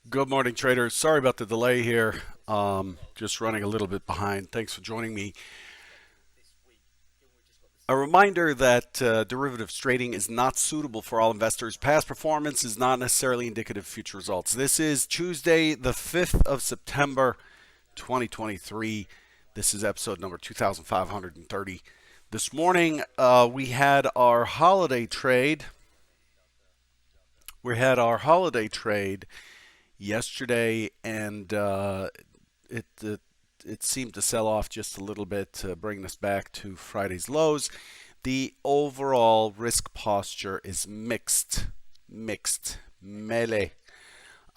Good morning, traders. Sorry about the delay here. Just running a little bit behind. Thanks for joining me. A reminder that derivatives trading is not suitable for all investors. Past performance is not necessarily indicative of future results. This is Tuesday, the 5th of September, 2023. This is episode number 2530. This morning, we had our holiday trade. Yesterday, and it seemed to sell off just a little bit, bringing us back to Friday's lows. The overall risk posture is mixed, melee.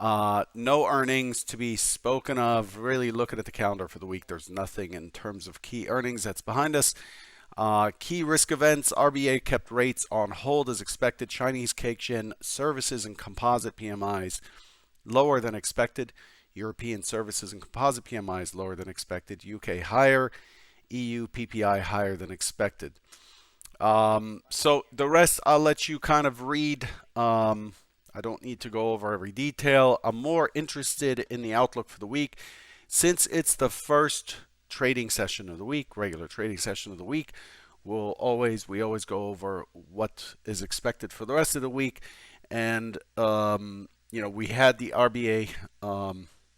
No earnings to be spoken of. Really looking at the calendar for the week, there's nothing in terms of key earnings that's behind us. Key risk events, RBA kept rates on hold as expected. Chinese Caixin services and composite PMIs lower than expected. European services and composite PMIs lower than expected. UK higher. EU PPI higher than expected. So the rest I'll let you kind of read. I don't need to go over every detail. I'm more interested in the outlook for the week. Since it's the first trading session of the week, regular trading session of the week, we always go over what is expected for the rest of the week. And we had the RBA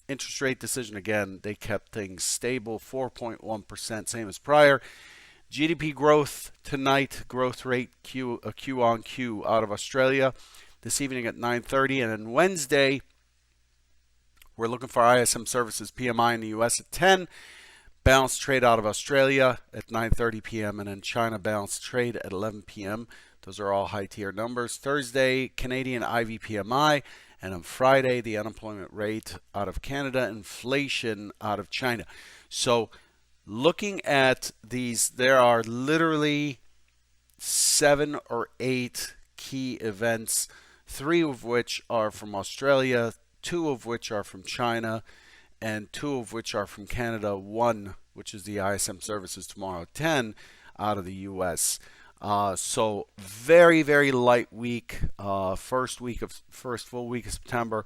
interest rate decision again. They kept things stable, 4.1%, same as prior. GDP growth tonight, growth rate Q on Q out of Australia this evening at 9:30, and then Wednesday we're looking for ISM services PMI in the US at 10, balanced trade out of Australia at 9:30 p.m. and then China balanced trade at 11 p.m. Those are all high tier numbers. Thursday, Canadian IV PMI, and on Friday the unemployment rate out of Canada, inflation out of China. So looking at these, there are literally 7 or 8 key events, 3 of which are from Australia, 2 of which are from China, and 2 of which are from Canada, 1, which is the ISM services tomorrow at 10, out of the US. So very, very light week, first full week of September,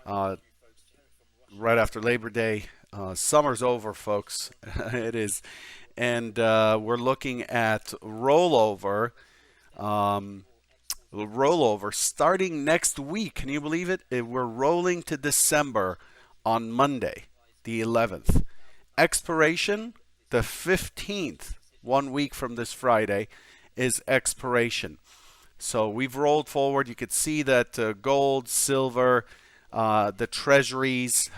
right after Labor Day. Summer's over, folks. It is. And we're looking at rollover. Rollover starting next week. Can you believe it? We're rolling to December on Monday, the 11th. Expiration, the 15th, 1 week from this Friday, is expiration. So we've rolled forward. You could see that gold, silver, the treasuries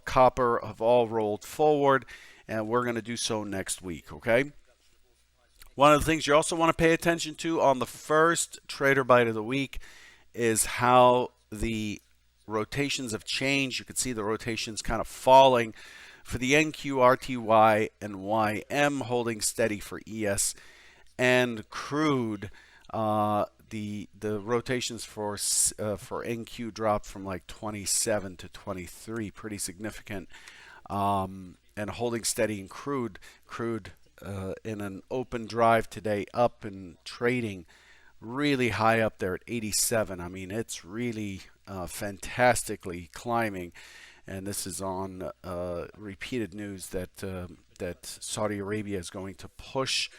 copper have all rolled forward, and we're going to do so next week, okay? One of the things you also want to pay attention to on the first Trader Bite of the week is how the rotations have changed. You can see the rotations kind of falling for the NQ, RTY, and YM, holding steady for ES and crude. The rotations for NQ dropped from like 27 to 23, pretty significant, and holding steady in crude. In an open drive today, up and trading really high up there at 87. I mean, it's really fantastically climbing, and this is on repeated news that Saudi Arabia is going to push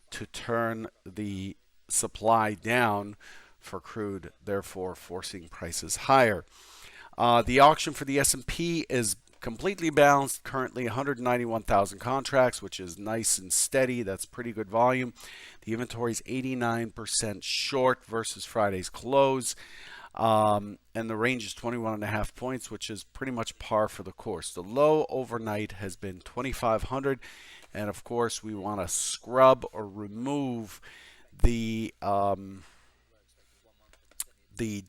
to turn the supply down for crude, therefore forcing prices higher. The auction for the S&P is completely balanced, currently 191,000 contracts, which is nice and steady. That's pretty good volume. The inventory is 89% short versus Friday's close, and the range is 21.5 points, which is pretty much par for the course. The low overnight has been 2,500, and of course we want to scrub or remove the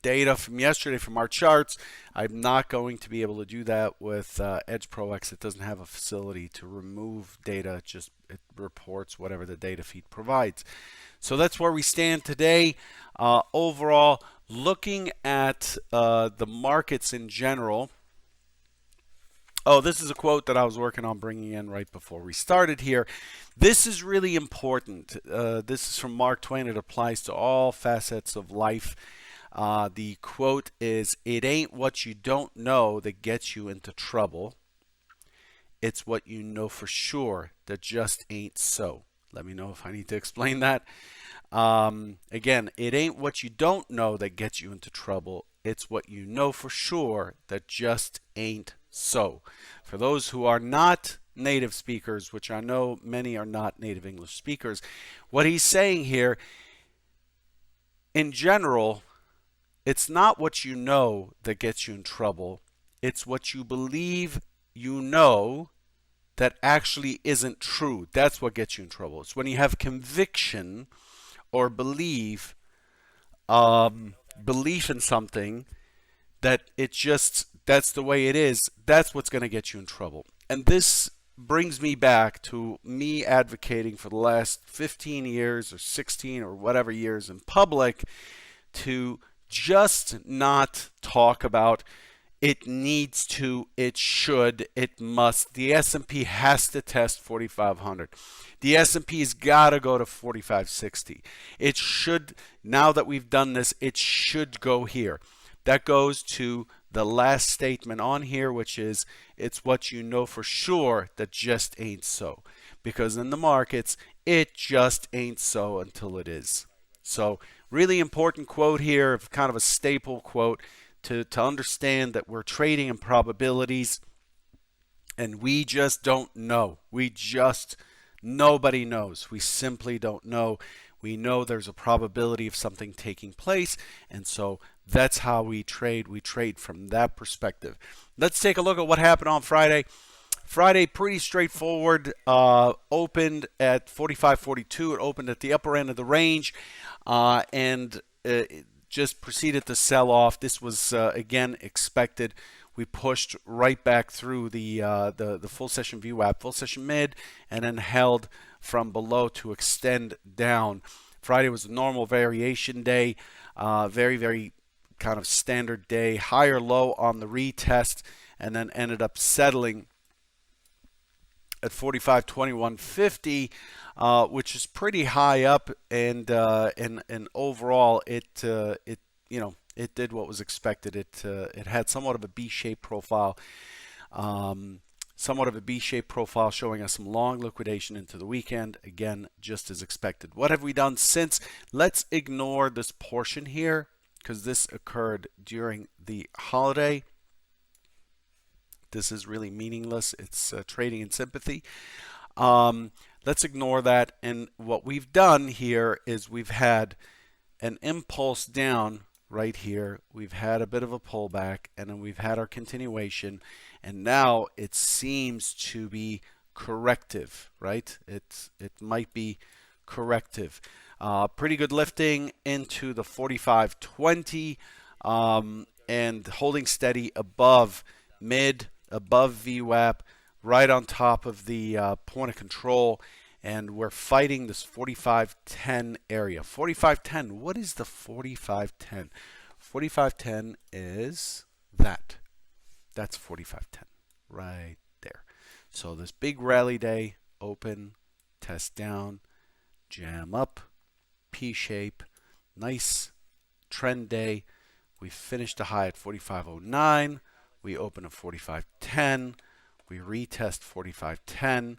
data from yesterday from our charts. I'm not going to be able to do that with Edge Pro X. It doesn't have a facility to remove data. It reports whatever the data feed provides. So that's where we stand today. Overall, looking at the markets in general. Oh, this is a quote that I was working on bringing in right before we started here. This is really important. This is from Mark Twain. It applies to all facets of life. The quote is, "It ain't what you don't know that gets you into trouble. It's what you know for sure that just ain't so." Let me know if I need to explain that. Again, it ain't what you don't know that gets you into trouble. It's what you know for sure that just ain't so. For those who are not native speakers, which I know many are not native English speakers, what he's saying here, in general, it's not what you know that gets you in trouble. It's what you believe you know that actually isn't true. That's what gets you in trouble. It's when you have conviction or belief in something that that's the way it is. That's what's going to get you in trouble. And this brings me back to me advocating for the last 15 years or 16 or whatever years in public to just not talk about it needs to, it should, it must. The S&P has to test 4,500. The S&P's got to go to 4,560. It should, now that we've done this, it should go here. That goes to the last statement on here, which is, it's what you know for sure that just ain't so. Because in the markets, it just ain't so until it is. So really important quote here, kind of a staple quote to understand that we're trading in probabilities and we just don't know. Nobody knows. We simply don't know. We know there's a probability of something taking place, and so that's how we trade. We trade from that perspective. Let's take a look at what happened on Friday. Friday, pretty straightforward. Opened at 45.42. It opened at the upper end of the range, and just proceeded to sell off. This was again expected. We pushed right back through the full session VWAP, full session mid, and then held from below to extend down. Friday was a normal variation day, very kind of standard day, higher low on the retest, and then ended up settling at 45.2150, which is pretty high up, and overall it did what was expected. It had somewhat of a B-shaped profile, showing us some long liquidation into the weekend. Again, just as expected. What have we done since? Let's ignore this portion here because this occurred during the holiday. This is really meaningless. It's trading in sympathy. Let's ignore that. And what we've done here is we've had an impulse down right here. We've had a bit of a pullback, and then we've had our continuation. And now it seems to be corrective, right? It might be corrective. Pretty good lifting into the 45.20 and holding steady above mid, above VWAP, right on top of the point of control, and we're fighting this 45.10 area. 45.10, what is the 45.10? 45.10 is that. That's 45.10 right there. So this big rally day, open, test down, jam up, P shape, nice trend day. We finished a high at 45.09. We open at 45.10, we retest 45.10,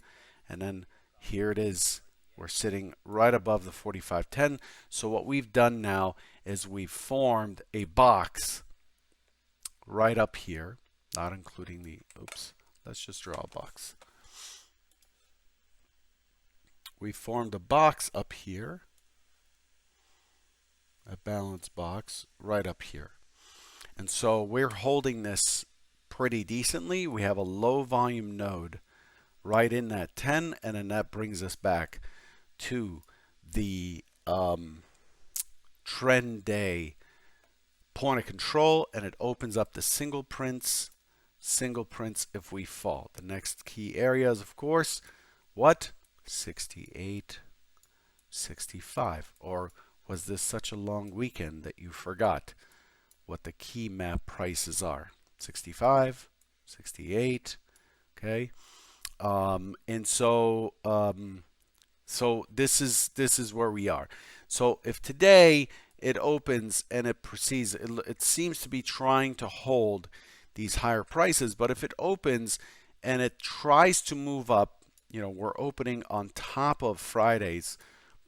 and then here it is. We're sitting right above the 45.10. So what we've done now is we've formed a box right up here, not including the, let's just draw a box. We formed a box up here, a balance box right up here. And so we're holding this pretty decently. We have a low volume node right in that 10, and then that brings us back to the trend day point of control, and it opens up the single prints if we fall. The next key areas, of course, what? 68, 65. Or was this such a long weekend that you forgot what the key map prices are? 65, 68, okay? And so this is where we are. So if today it opens and it proceeds. It seems to be trying to hold these higher prices, but if it opens and it tries to move up, you know, we're opening on top of Friday's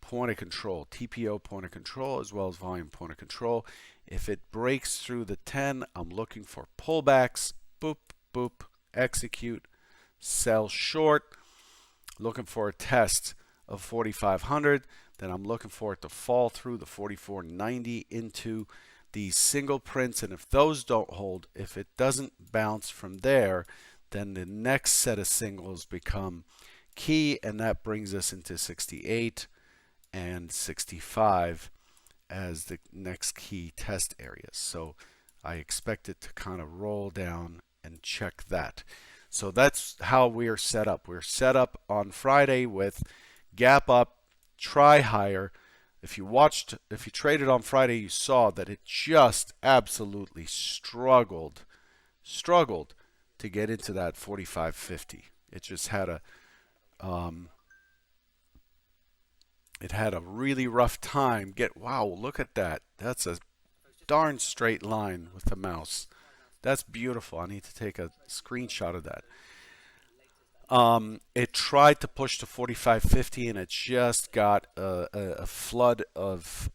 point of control, TPO point of control, as well as volume point of control. If it breaks through the 10, I'm looking for pullbacks. Boop, boop, execute, sell short. Looking for a test of 4,500. Then I'm looking for it to fall through the 44.90 into these single prints. And if those don't hold, if it doesn't bounce from there, then the next set of singles become key, and that brings us into 68 and 65 as the next key test areas. So I expect it to kind of roll down and check that. So that's how we are set up. We're set up on Friday with gap up, try higher. If you traded on Friday, you saw that it just absolutely struggled to get into that 45.50. It just had a really rough time. Wow, look at that. That's a darn straight line with the mouse. That's beautiful. I need to take a screenshot of that. It tried to push to 45.50 and it just got a flood of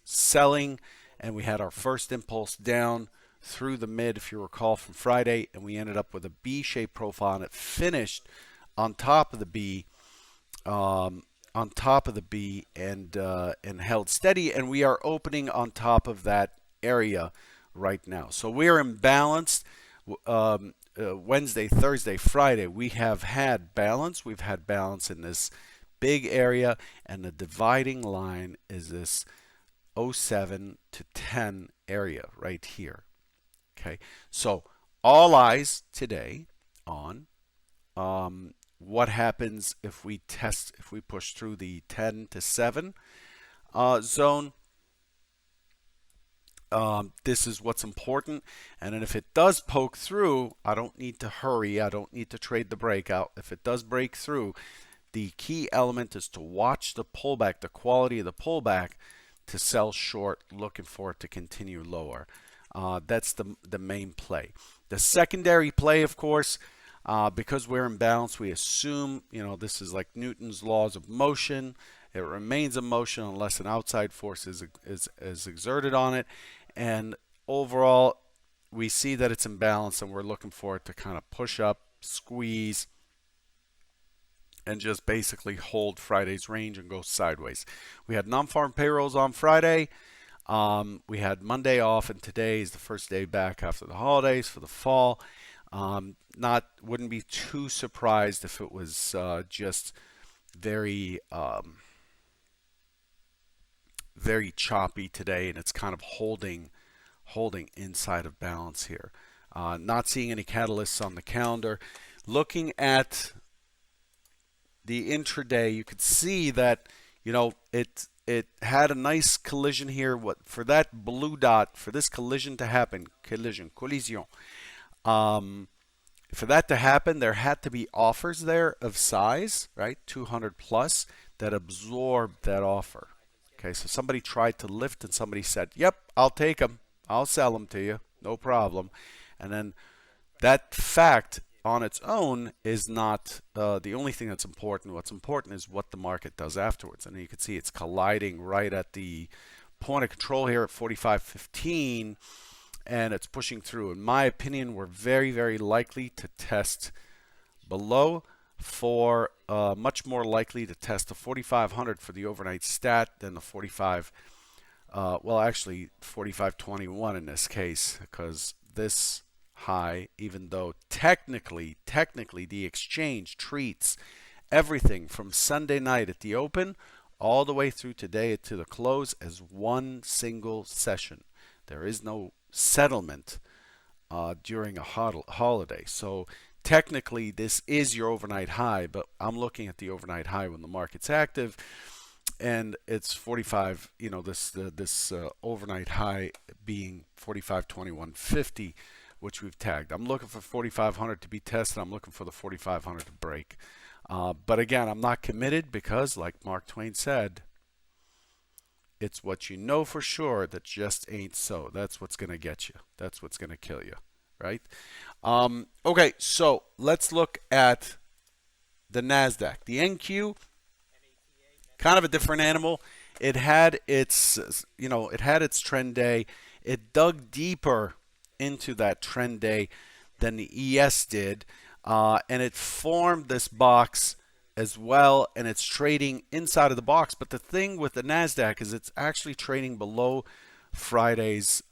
selling, and we had our first impulse down through the mid, if you recall, from Friday, and we ended up with a B-shaped profile, and it finished on top of the B, and held steady, and we are opening on top of that area right now. So we're imbalanced. Wednesday, Thursday, Friday, we have had balance. We've had balance in this big area, and the dividing line is this 07 to 10 area right here. Okay, so all eyes today on what happens if we push through the 10 to 7 zone. This is what's important, and then if it does poke through, I don't need to hurry. I don't need to trade the breakout. If it does break through, the key element is to watch the pullback, the quality of the pullback, to sell short, looking for it to continue lower. That's the main play. The secondary play, of course, because we're in balance, we assume, you know, this is like Newton's laws of motion. It remains in motion unless an outside force is exerted on it. And overall, we see that it's in balance, and we're looking for it to kind of push up, squeeze, and just basically hold Friday's range and go sideways. We had non-farm payrolls on Friday. We had Monday off, and today is the first day back after the holidays for the fall. Wouldn't be too surprised if it was just very choppy today, and it's kind of holding inside of balance here. Not seeing any catalysts on the calendar. Looking at the intraday, you could see that, you know, it had a nice collision here. For that blue dot, for this collision to happen, collision, for that to happen, there had to be offers there of size, right, 200 plus, that absorbed that offer. Okay, so somebody tried to lift, and somebody said, "Yep, I'll take them. I'll sell them to you, no problem." And then that fact on its own is not the only thing that's important. What's important is what the market does afterwards. And you can see it's colliding right at the point of control here at 45.15, and it's pushing through. In my opinion, we're very, very likely to test below, for much more likely to test the 4,500 for the overnight stat than the 45, well, actually 45.21 in this case, because this high, even though technically the exchange treats everything from Sunday night at the open all the way through today to the close as one single session. There is no settlement during a holiday. So technically this is your overnight high, but I'm looking at the overnight high when the market's active, and it's 45, you know, this overnight high being 45.2150, which we've tagged. I'm looking for 4,500 to be tested. I'm looking for the 4,500 to break. But again, I'm not committed because, like Mark Twain said, It's what you know for sure that just ain't so. That's what's going to get you. That's what's going to kill you, right? Okay, so let's look at the NASDAQ. The NQ, kind of a different animal. It had its, it had its trend day. It dug deeper into that trend day than the ES did, and it formed this box as well, and it's trading inside of the box. But the thing with the NASDAQ is it's actually trading below Friday's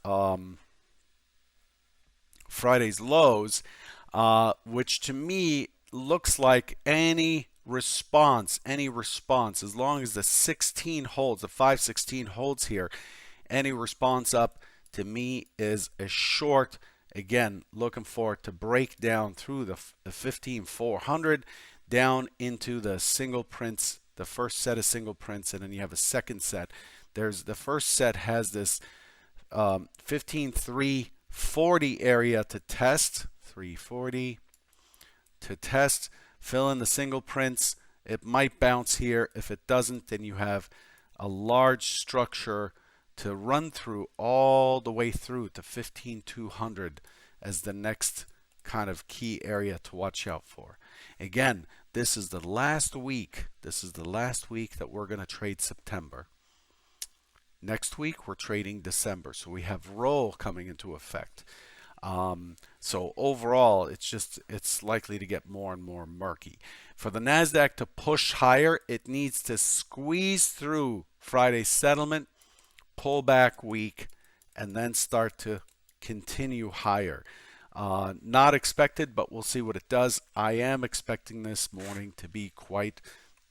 lows, which to me looks like any response, as long as the 16 holds, the 516 holds here, any response up to me is a short. Again, looking for it to break down through the 15,400 down into the single prints, the first set of single prints, and then you have a second set. The first set has this 15,340 area to test, 340 to test, fill in the single prints. It might bounce here. If it doesn't, then you have a large structure to run through all the way through to 15,200 as the next kind of key area to watch out for. Again, this is the last week. This is the last week that we're going to trade September. Next week, we're trading December. So we have roll coming into effect. So overall, it's likely to get more and more murky. For the NASDAQ to push higher, it needs to squeeze through Friday's settlement, pull back week, and then start to continue higher. Not expected, but we'll see what it does. I am expecting this morning to be quite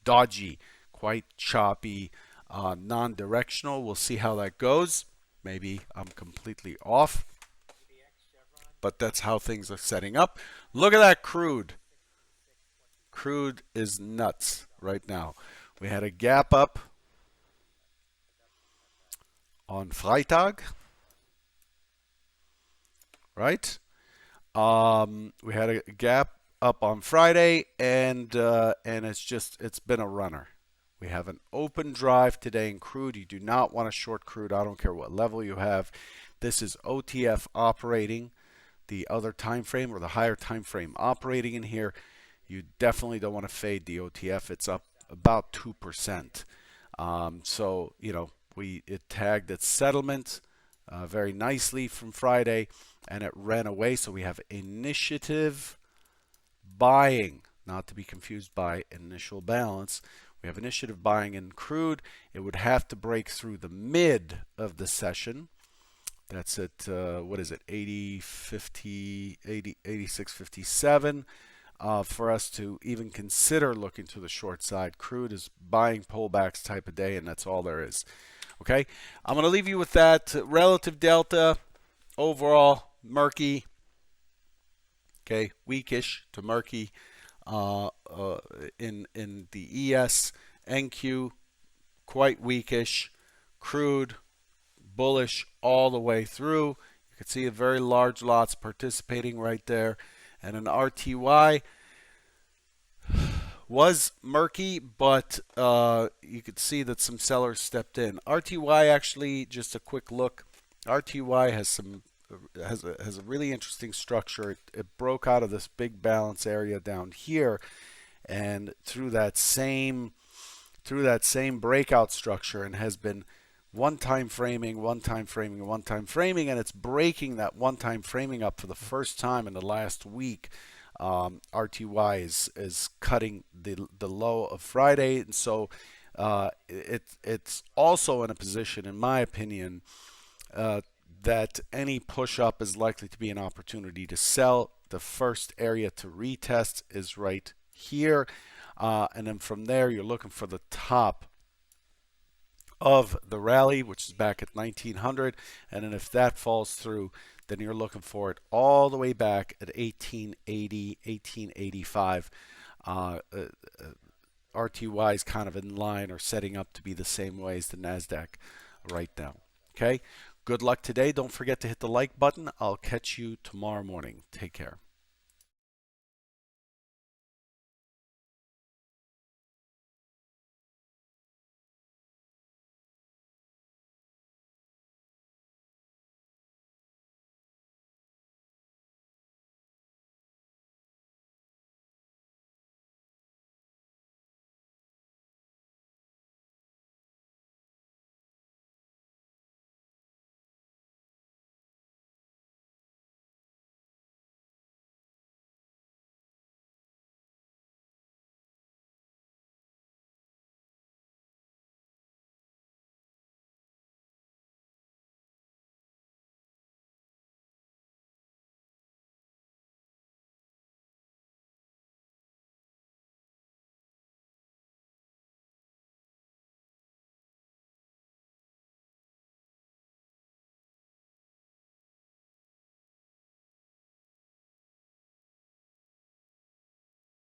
dodgy, quite choppy, non-directional. We'll see how that goes. Maybe I'm completely off, but that's how things are setting up. Look at that crude. Crude is nuts right now. We had a gap up on Freitag, right? We had a gap up on Friday, and it's been a runner. We have an open drive today in crude. You do not want to short crude. I don't care what level you have. This is OTF operating, the other time frame or the higher time frame operating in here. You definitely don't want to fade the OTF. It's up about 2%. So it tagged its settlement very nicely from Friday, and it ran away. So we have initiative buying, not to be confused by initial balance. We have initiative buying in crude. It would have to break through the mid of the session. That's at, what is it, 86.57 for us to even consider looking to the short side. Crude is buying pullbacks type of day, and that's all there is. Okay, I'm going to leave you with that. Relative delta, overall, murky. Okay, weakish to murky in the ES. NQ, quite weakish. Crude, bullish all the way through. You can see a very large lots participating right there. And an RTY was murky, but you could see that some sellers stepped in. RTY, actually, just a quick look. RTY has a really interesting structure. It broke out of this big balance area down here, and through that same breakout structure, and has been one-time framing, and it's breaking that one-time framing up for the first time in the last week. RTY is cutting the low of Friday, and so it's also in a position, in my opinion, that any push up is likely to be an opportunity to sell. The first area to retest is right here, and then from there you're looking for the top of the rally, which is back at 1900, and then if that falls through, then you're looking for it all the way back at 1880, 1885. RTY is kind of in line or setting up to be the same way as the NASDAQ right now. Okay, good luck today. Don't forget to hit the like button. I'll catch you tomorrow morning. Take care.